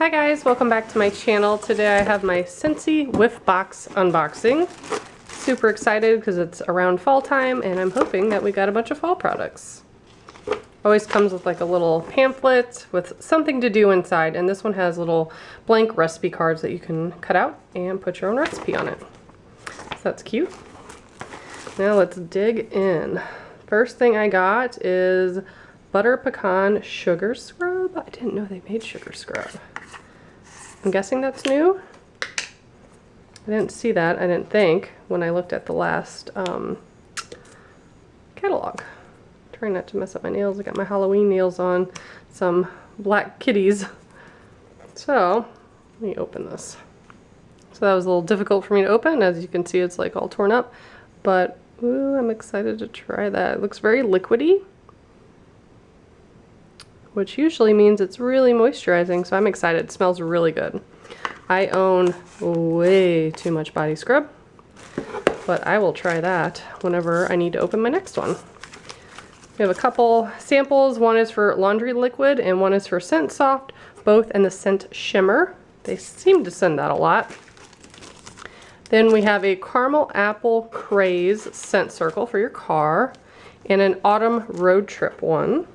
Hi guys, welcome back to my channel. Today I have my Scentsy Whiff Box unboxing. Super excited because it's around fall time and I'm hoping that we got a bunch of fall products. Always comes with like a little pamphlet with something to do inside, and this one has little blank recipe cards that you can cut out and put your own recipe on it. So that's cute. Now let's dig in. First thing I got is butter pecan sugar scrub. I didn't know they made sugar scrub. I'm guessing that's new. I didn't see that, I didn't think, when I looked at the last catalog. Trying not to mess up my nails. I got my Halloween nails on, some black kitties. So, let me open this. So that was a little difficult for me to open. As you can see, it's like all torn up. But, ooh, I'm excited to try that. It looks very liquidy, which usually means it's really moisturizing, so I'm excited. It smells really good. I own way too much body scrub, but I will try that whenever I need to open my next one. We have a couple samples. One is for laundry liquid and one is for scent soft, both in the scent shimmer. They seem to send that a lot. Then we have a caramel apple craze scent circle for your car and an autumn road trip one.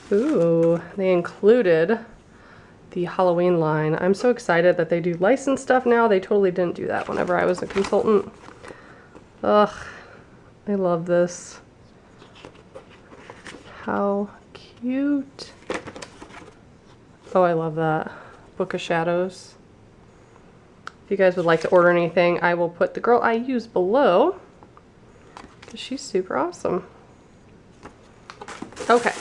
Ooh, they included the Halloween line. I'm so excited that they do licensed stuff now. They totally didn't do that whenever I was a consultant. Ugh, I love this. How cute. Oh, I love that. Book of Shadows. If you guys would like to order anything, I will put the girl I use below because she's super awesome. Okay.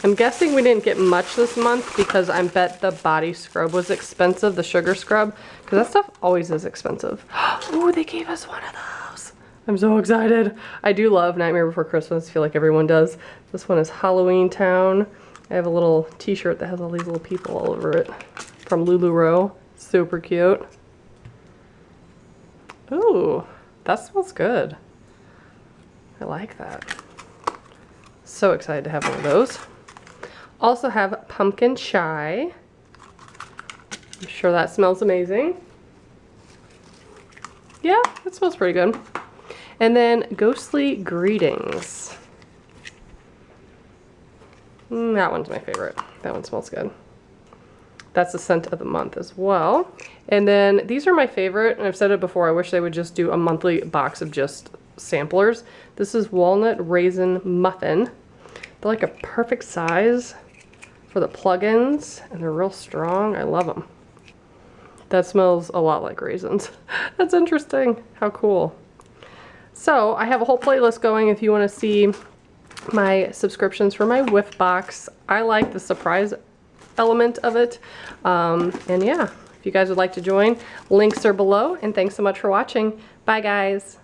I'm guessing we didn't get much this month because I bet the body scrub was expensive, the sugar scrub, because that stuff always is expensive. Oh, they gave us one of those. I'm so excited. I do love Nightmare Before Christmas. I feel like everyone does. This one is Halloween Town. I have a little t-shirt that has all these little people all over it from LuLaRoe. Super cute. Ooh, that smells good. I like that. So excited to have one of those. Also have pumpkin chai. I'm sure that smells amazing. Yeah, it smells pretty good. And then ghostly greetings. That one's my favorite. That one smells good. That's the scent of the month as well. And then these are my favorite, and I've said it before, I wish they would just do a monthly box of just samplers. This is Walnut Raisin Muffin. They're like a perfect size for the plugins, and they're real strong. I love them. That smells a lot like raisins. That's interesting. How cool. So I have a whole playlist going if you want to see my subscriptions for my whiff box. I like the surprise element of it. And yeah, if you guys would like to join, links are below, and thanks so much for watching. Bye guys.